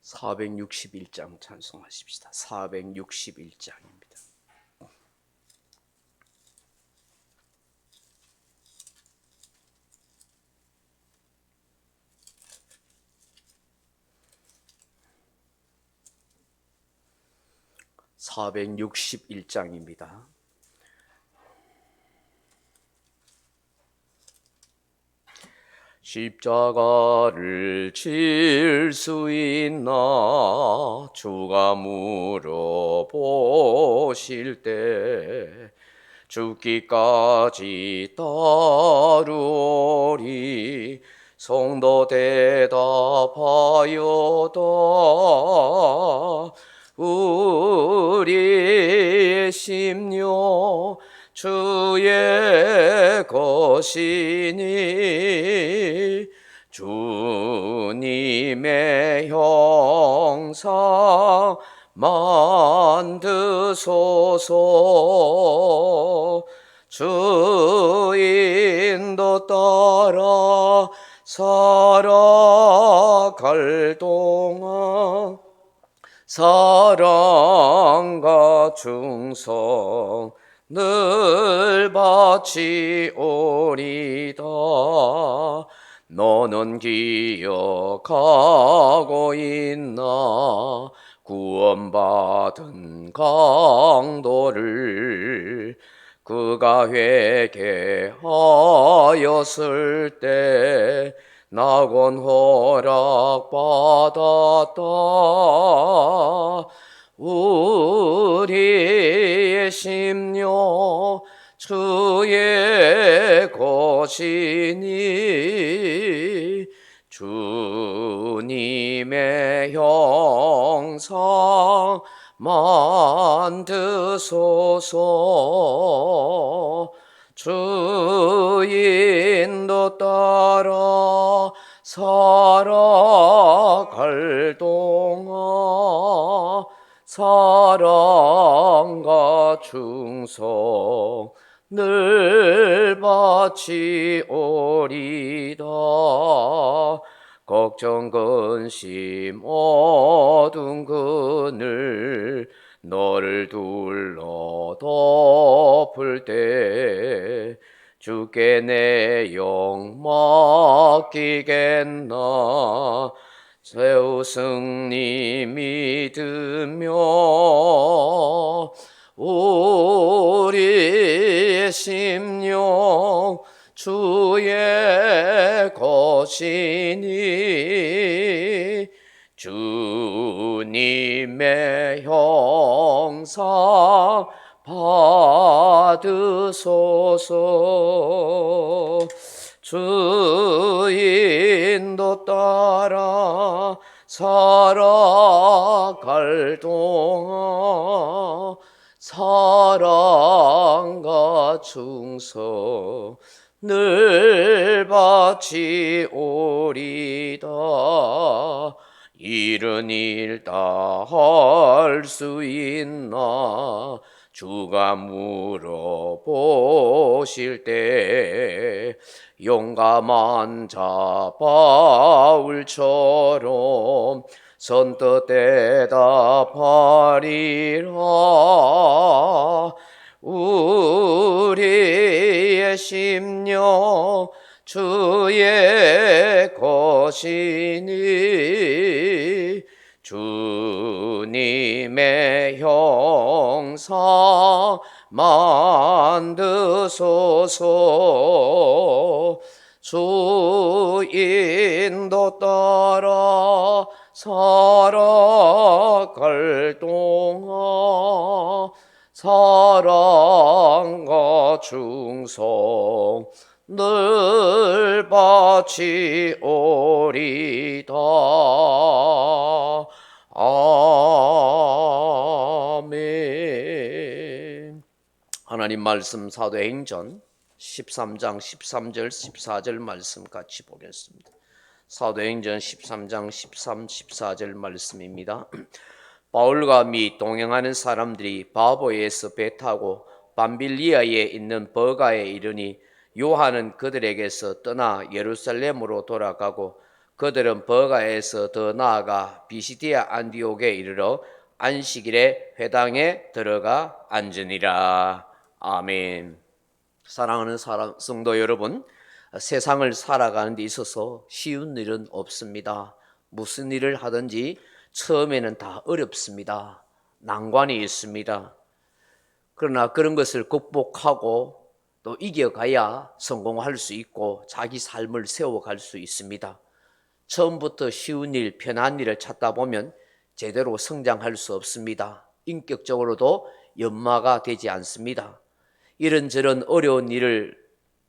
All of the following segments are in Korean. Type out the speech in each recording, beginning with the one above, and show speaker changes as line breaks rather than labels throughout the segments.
461장 찬송하십시다. 461장입니다. (461장입니다) 십자가를 질 수 있나 주가 물어보실 때 죽기까지 따르오리. 성도 대답하여다 우리의 심령 주의 것이니 주님의 형상 만드소서. 주인도 따라 살아갈 동안 사랑과 충성 늘 바치오리다. 너는 기억하고 있나 구원받은 강도를. 그가 회개하였을 때 낙원 허락받았다. 우리의 심령 주의 것이니 주님의 형상 만드소서. 주인도 따라 살아갈 동안 사랑과 충성 늘 바치오리다. 걱정 근심 어두운 그늘 너를 둘러 덮을 때 주께 내 영 맡기겠나. 세우 승리 믿으며 우리의 심령 주의 것이니 주님의 형상 받으소서. 주인도 따라 살아갈 동안 사랑과 충성 늘 바치오리다. 이른 일 다 할 수 있나 주가 물어보실 때 용감한 자 바울처럼 선뜻 대답하리라. 우리의 심령 주의 것이니 주님의 형상 만드소서. 주인도 따라 살아갈 동안 사랑과 충성 늘 바치오리다. 아멘. 하나님 말씀 사도행전 13장 13절 14절 말씀 같이 보겠습니다. 사도행전 13장 13, 14절 말씀입니다. 바울과 및 동행하는 사람들이 바보에서 배 타고 밤빌리아에 있는 버가에 이르니 요한은 그들에게서 떠나 예루살렘으로 돌아가고 그들은 버가에서 더 나아가 비시디아 안디옥에 이르러 안식일에 회당에 들어가 앉으니라. 아멘. 사랑하는 성도 여러분, 세상을 살아가는 데 있어서 쉬운 일은 없습니다. 무슨 일을 하든지 처음에는 다 어렵습니다. 난관이 있습니다. 그러나 그런 것을 극복하고 또 이겨가야 성공할 수 있고 자기 삶을 세워갈 수 있습니다. 처음부터 쉬운 일, 편한 일을 찾다 보면 제대로 성장할 수 없습니다. 인격적으로도 연마가 되지 않습니다. 이런저런 어려운 일을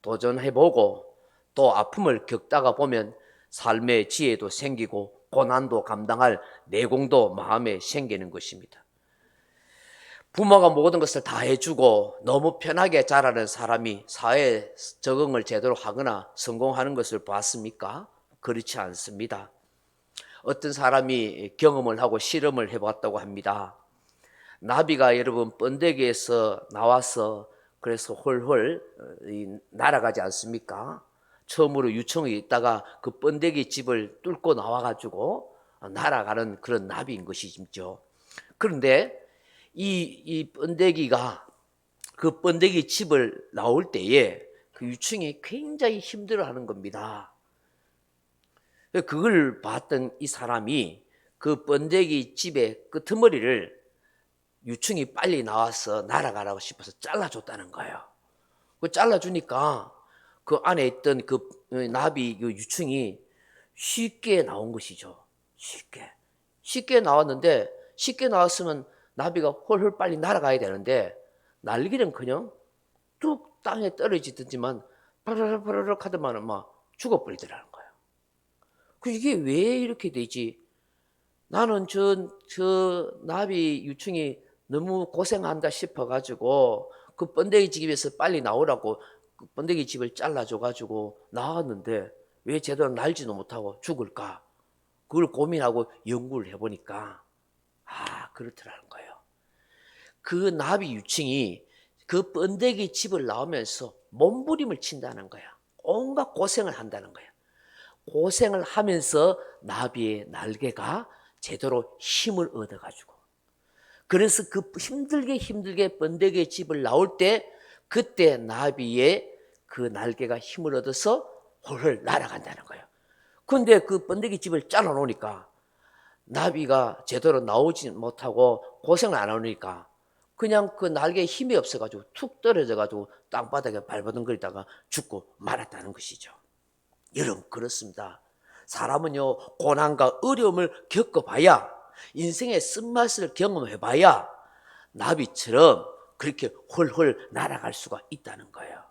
도전해보고 또 아픔을 겪다가 보면 삶의 지혜도 생기고 고난도 감당할 내공도 마음에 생기는 것입니다. 부모가 모든 것을 다 해주고 너무 편하게 자라는 사람이 사회에 적응을 제대로 하거나 성공하는 것을 봤습니까? 그렇지 않습니다. 어떤 사람이 경험을 하고 실험을 해봤다고 합니다. 나비가 여러분 번데기에서 나와서 그래서 홀홀 날아가지 않습니까? 처음으로 유청에 있다가 그 번데기 집을 뚫고 나와가지고 날아가는 그런 나비인 것이죠. 그런데 이 번데기가 그 번데기 집을 나올 때에 그 유충이 굉장히 힘들어하는 겁니다. 그걸 봤던 이 사람이 그 번데기 집의 끄트머리를 유충이 빨리 나와서 날아가라고 싶어서 잘라줬다는 거예요. 그 잘라주니까 그 안에 있던 그 나비 그 유충이 쉽게 나온 것이죠. 쉽게 나왔는데 쉽게 나왔으면 나비가 홀홀 빨리 날아가야 되는데 날기는커녕 뚝 땅에 떨어지더지만 파르륵 하더만은 막 죽어버리더라는 거예요. 그 이게 왜 이렇게 되지? 나는 저 나비 유충이 너무 고생한다 싶어가지고 그 번데기 집에서 빨리 나오라고 그 번데기 집을 잘라줘가지고 나왔는데 왜 제대로 날지도 못하고 죽을까? 그걸 고민하고 연구를 해보니까 그렇더라는 거예요. 그 나비 유충이 그 번데기 집을 나오면서 몸부림을 친다는 거야. 온갖 고생을 한다는 거야. 고생을 하면서 나비의 날개가 제대로 힘을 얻어가지고 그래서 그 힘들게 번데기의 집을 나올 때 그때 나비의 그 날개가 힘을 얻어서 홀홀 날아간다는 거예요. 그런데 그 번데기 집을 잘라놓으니까 나비가 제대로 나오지 못하고 고생을 안 하니까 그냥 그 날개에 힘이 없어가지고 툭 떨어져가지고 땅바닥에 발버둥거리다가 죽고 말았다는 것이죠. 여러분 그렇습니다. 사람은요 고난과 어려움을 겪어봐야 인생의 쓴맛을 경험해봐야 나비처럼 그렇게 홀홀 날아갈 수가 있다는 거예요.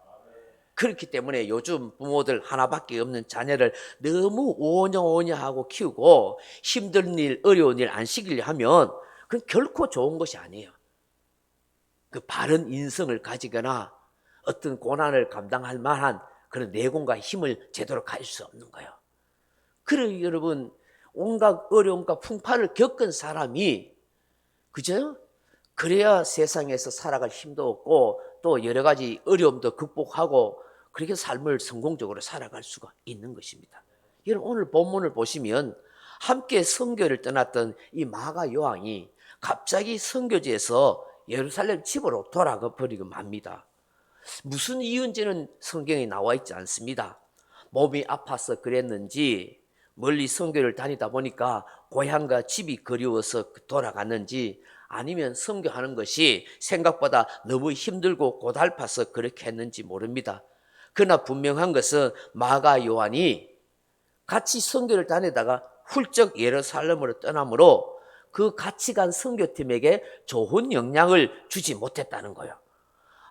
그렇기 때문에 요즘 부모들 하나밖에 없는 자녀를 너무 오냐오냐하고 키우고 힘든 일, 어려운 일 안 시키려 하면 그건 결코 좋은 것이 아니에요. 그 바른 인성을 가지거나 어떤 고난을 감당할 만한 그런 내공과 힘을 제대로 가질 수 없는 거예요. 그래 여러분 온갖 어려움과 풍파를 겪은 사람이 그죠? 그래야 세상에서 살아갈 힘도 없고 또 여러 가지 어려움도 극복하고 그렇게 삶을 성공적으로 살아갈 수가 있는 것입니다. 여러분 오늘 본문을 보시면 함께 선교를 떠났던 이 마가 요한이 갑자기 선교지에서 예루살렘 집으로 돌아가 버리고 맙니다. 무슨 이유인지는 성경에 나와 있지 않습니다. 몸이 아파서 그랬는지 멀리 선교를 다니다 보니까 고향과 집이 그리워서 돌아갔는지 아니면 선교하는 것이 생각보다 너무 힘들고 고달파서 그렇게 했는지 모릅니다. 그러나 분명한 것은 마가 요한이 같이 선교를 다니다가 훌쩍 예루살렘으로 떠나므로 그 같이 간 선교팀에게 좋은 영향을 주지 못했다는 거예요.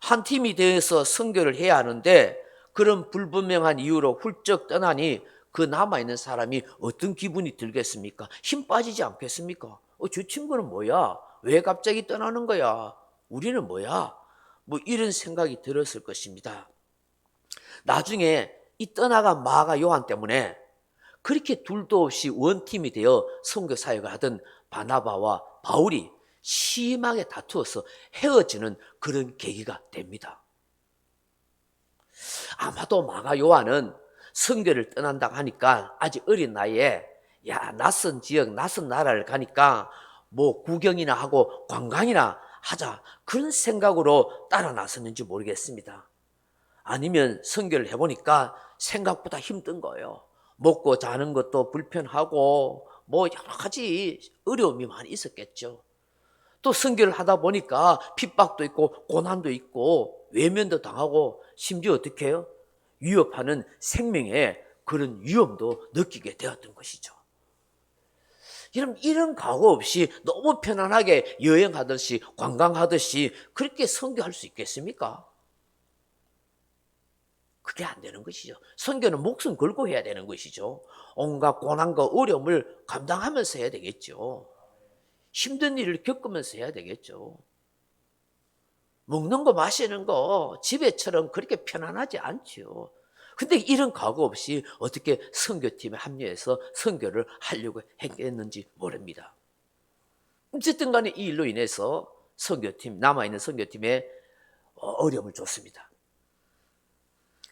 한 팀이 되어서 선교를 해야 하는데 그런 불분명한 이유로 훌쩍 떠나니 그 남아있는 사람이 어떤 기분이 들겠습니까? 힘 빠지지 않겠습니까? 저 친구는 뭐야? 왜 갑자기 떠나는 거야? 우리는 뭐야? 뭐 이런 생각이 들었을 것입니다. 나중에 이 떠나간 마가 요한 때문에 그렇게 둘도 없이 원팀이 되어 선교 사역을 하던 바나바와 바울이 심하게 다투어서 헤어지는 그런 계기가 됩니다. 아마도 마가 요한은 선교를 떠난다고 하니까 아직 어린 나이에 야, 낯선 지역, 낯선 나라를 가니까 뭐 구경이나 하고 관광이나 하자 그런 생각으로 따라 나섰는지 모르겠습니다. 아니면 선교를 해보니까 생각보다 힘든 거예요. 먹고 자는 것도 불편하고 뭐 여러 가지 어려움이 많이 있었겠죠. 또 선교를 하다 보니까 핍박도 있고 고난도 있고 외면도 당하고 심지어 어떻게 해요? 위협하는 생명의 그런 위험도 느끼게 되었던 것이죠. 여러분 이런 각오 없이 너무 편안하게 여행하듯이 관광하듯이 그렇게 선교할 수 있겠습니까? 그게 안 되는 것이죠. 선교는 목숨 걸고 해야 되는 것이죠. 온갖 고난과 어려움을 감당하면서 해야 되겠죠. 힘든 일을 겪으면서 해야 되겠죠. 먹는 거 마시는 거 집에처럼 그렇게 편안하지 않죠. 근데 이런 각오 없이 어떻게 선교팀에 합류해서 선교를 하려고 했겠는지 모릅니다. 어쨌든 간에 이 일로 인해서 선교팀, 남아있는 선교팀에 어려움을 줬습니다.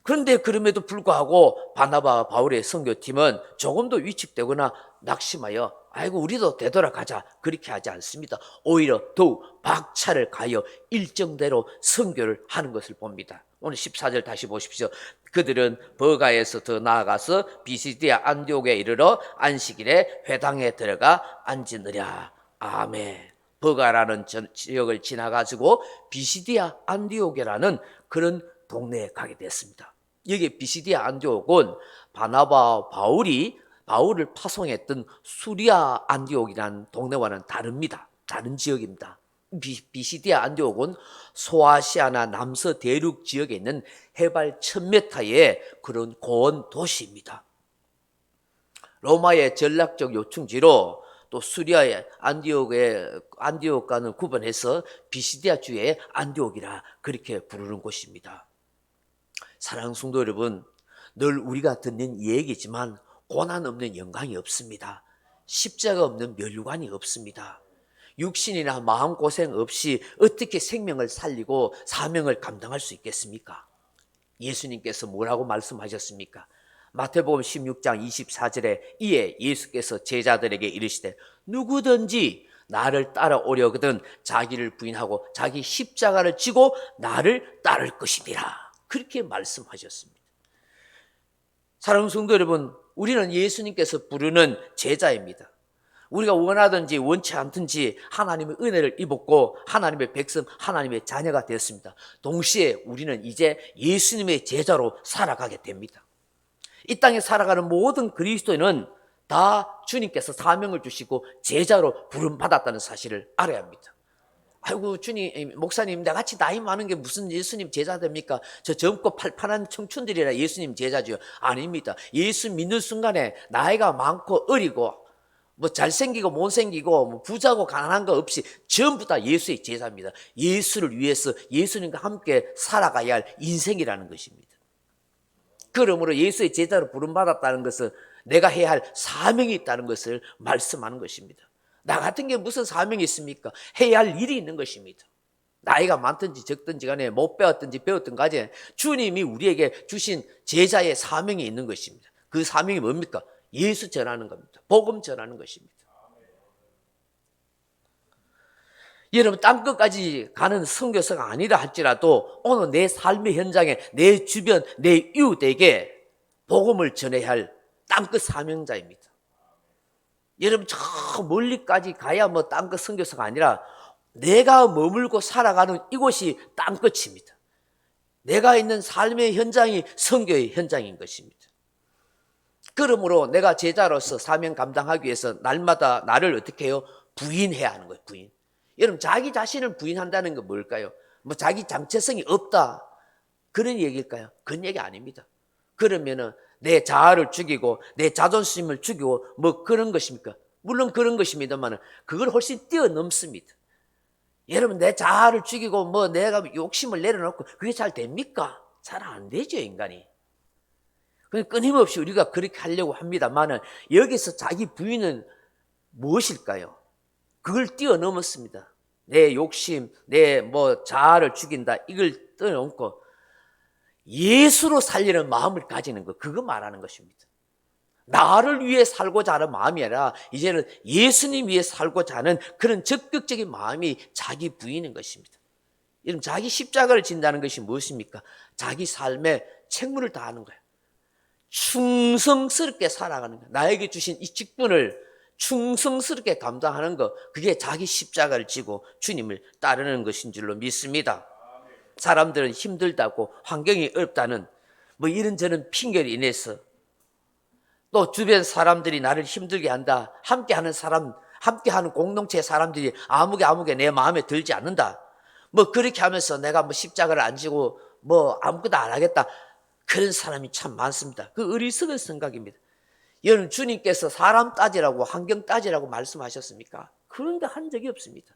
그런데 그럼에도 불구하고 바나바와 바울의 선교팀은 조금도 위축되거나 낙심하여 아이고 우리도 되돌아가자 그렇게 하지 않습니다. 오히려 더욱 박차를 가하여 일정대로 선교를 하는 것을 봅니다. 오늘 14절 다시 보십시오. 그들은 버가에서 더 나아가서 비시디아 안디옥에 이르러 안식일에 회당에 들어가 앉으느랴. 아멘. 버가라는 지역을 지나가지고 비시디아 안디옥이라는 그런 동네에 가게 됐습니다. 여기 비시디아 안디옥은 바나바와 바울을 파송했던 수리아 안디옥이라는 동네와는 다릅니다. 다른 지역입니다. 비시디아 안디옥은 소아시아나 남서 대륙 지역에 있는 해발 1000m의 그런 고원 도시입니다. 로마의 전략적 요충지로 또 수리아의 안디옥과는 구분해서 비시디아 주의 안디옥이라 그렇게 부르는 곳입니다. 사랑하는 성도 여러분, 늘 우리가 듣는 이 얘기지만 고난 없는 영광이 없습니다. 십자가 없는 멸관이 없습니다. 육신이나 마음고생 없이 어떻게 생명을 살리고 사명을 감당할 수 있겠습니까? 예수님께서 뭐라고 말씀하셨습니까? 마태복음 16장 24절에 이에 예수께서 제자들에게 이르시되 누구든지 나를 따라오려거든 자기를 부인하고 자기 십자가를 지고 나를 따를 것이니라. 그렇게 말씀하셨습니다. 사랑하는 성도 여러분, 우리는 예수님께서 부르는 제자입니다. 우리가 원하든지 원치 않든지 하나님의 은혜를 입었고 하나님의 백성, 하나님의 자녀가 되었습니다. 동시에 우리는 이제 예수님의 제자로 살아가게 됩니다. 이 땅에 살아가는 모든 그리스도인은 다 주님께서 사명을 주시고 제자로 부름받았다는 사실을 알아야 합니다. 아이고 주님, 목사님 나같이 나이 많은 게 무슨 예수님 제자 됩니까? 저 젊고 팔팔한 청춘들이라 예수님 제자죠. 아닙니다. 예수 믿는 순간에 나이가 많고 어리고 뭐 잘생기고 못생기고 뭐 부자고 가난한 거 없이 전부 다 예수의 제자입니다. 예수를 위해서 예수님과 함께 살아가야 할 인생이라는 것입니다. 그러므로 예수의 제자로 부름받았다는 것은 내가 해야 할 사명이 있다는 것을 말씀하는 것입니다. 나 같은 게 무슨 사명이 있습니까? 해야 할 일이 있는 것입니다. 나이가 많든지 적든지 간에 못 배웠든지 배웠든 간에 주님이 우리에게 주신 제자의 사명이 있는 것입니다. 그 사명이 뭡니까? 예수 전하는 겁니다. 복음 전하는 것입니다. 여러분 땅끝까지 가는 선교사가 아니라 할지라도 오늘 내 삶의 현장에 내 주변 내 이웃에게 복음을 전해야 할 땅끝 사명자입니다. 여러분 저 멀리까지 가야 뭐 땅끝 선교사가 아니라 내가 머물고 살아가는 이곳이 땅끝입니다. 내가 있는 삶의 현장이 선교의 현장인 것입니다. 그러므로 내가 제자로서 사명 감당하기 위해서 날마다 나를 어떻게 해요? 부인해야 하는 거예요. 부인. 여러분 자기 자신을 부인한다는 건 뭘까요? 뭐 자기 정체성이 없다 그런 얘기일까요? 그런 얘기 아닙니다. 그러면은 내 자아를 죽이고 내 자존심을 죽이고 뭐 그런 것입니까? 물론 그런 것입니다만 그걸 훨씬 뛰어넘습니다. 여러분 내 자아를 죽이고 뭐 내가 욕심을 내려놓고 그게 잘 됩니까? 잘 안 되죠 인간이. 끊임없이 우리가 그렇게 하려고 합니다만 여기서 자기 부인은 무엇일까요? 그걸 뛰어넘었습니다. 내 욕심, 내 뭐 자아를 죽인다 이걸 뛰어넘고 예수로 살리는 마음을 가지는 것, 그거 말하는 것입니다. 나를 위해 살고자 하는 마음이 아니라 이제는 예수님 위해 살고자 하는 그런 적극적인 마음이 자기 부인인 것입니다. 여러분, 자기 십자가를 진다는 것이 무엇입니까? 자기 삶에 책무를 다하는 거예요. 충성스럽게 살아가는 거예요. 나에게 주신 이 직분을 충성스럽게 감당하는 것, 그게 자기 십자가를 지고 주님을 따르는 것인 줄로 믿습니다. 사람들은 힘들다고, 환경이 어렵다는 뭐 이런저런 핑계를 인해서, 또 주변 사람들이 나를 힘들게 한다, 함께하는 사람, 함께하는 공동체 사람들이 아무게 내 마음에 들지 않는다, 뭐 그렇게 하면서 내가 뭐 십자가를 안 지고 뭐 아무것도 안 하겠다, 그런 사람이 참 많습니다. 그 어리석은 생각입니다. 여러분, 주님께서 사람 따지라고, 환경 따지라고 말씀하셨습니까? 그런 데 한 적이 없습니다.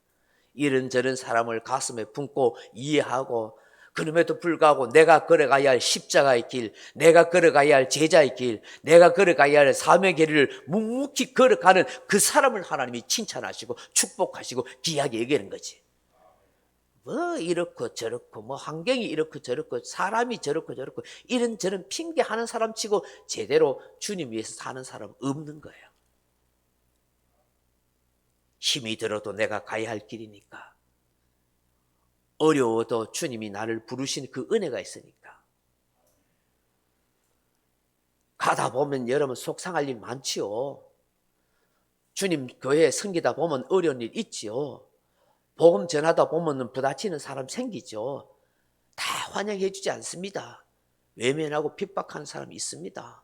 이런저런 사람을 가슴에 품고 이해하고, 그럼에도 불구하고 내가 걸어가야 할 십자가의 길, 내가 걸어가야 할 제자의 길, 내가 걸어가야 할 사명의 길을 묵묵히 걸어가는 그 사람을 하나님이 칭찬하시고 축복하시고 귀하게 여기는 거지. 뭐 이렇고 저렇고, 뭐 환경이 이렇고 저렇고, 사람이 저렇고 저렇고, 이런저런 핑계하는 사람 치고 제대로 주님 위해서 사는 사람 없는 거예요. 힘이 들어도 내가 가야 할 길이니까, 어려워도 주님이 나를 부르신 그 은혜가 있으니까. 가다 보면 여러분 속상할 일 많지요. 주님 교회에 섬기다 보면 어려운 일 있지요. 복음 전하다 보면 부딪히는 사람 생기죠. 다 환영해 주지 않습니다. 외면하고 핍박하는 사람이 있습니다.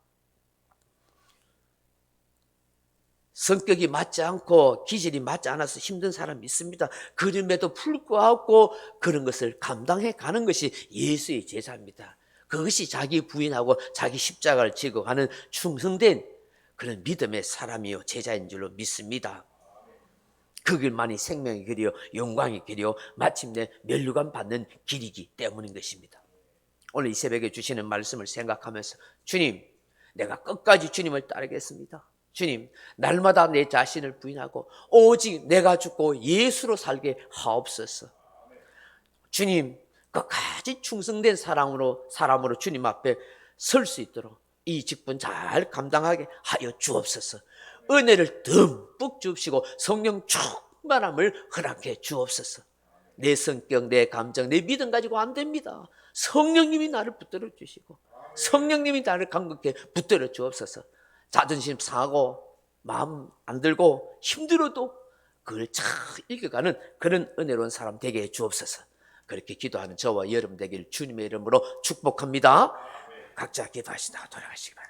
성격이 맞지 않고 기질이 맞지 않아서 힘든 사람이 있습니다. 그럼에도 불구하고 그런 것을 감당해 가는 것이 예수의 제자입니다. 그것이 자기 부인하고 자기 십자가를 지고 가는 충성된 그런 믿음의 사람이요 제자인 줄로 믿습니다. 그 길만이 생명의 길이요 영광의 길이요 마침내 면류관 받는 길이기 때문인 것입니다. 오늘 이 새벽에 주시는 말씀을 생각하면서, 주님, 내가 끝까지 주님을 따르겠습니다. 주님, 날마다 내 자신을 부인하고 오직 내가 죽고 예수로 살게 하옵소서. 주님, 끝까지 충성된 사람으로 주님 앞에 설 수 있도록 이 직분 잘 감당하게 하여 주옵소서. 은혜를 듬뿍 주옵시고 성령 충만함을 허락해 주옵소서. 내 성격, 내 감정, 내 믿음 가지고 안 됩니다. 성령님이 나를 붙들어 주시고 성령님이 나를 강건케 붙들어 주옵소서. 자존심 상하고 마음 안 들고 힘들어도 그걸 잘 이겨가는 그런 은혜로운 사람 되게 해 주옵소서. 그렇게 기도하는 저와 여러분 되기를 주님의 이름으로 축복합니다. 각자 기도하시다가 돌아가시기 바랍니다.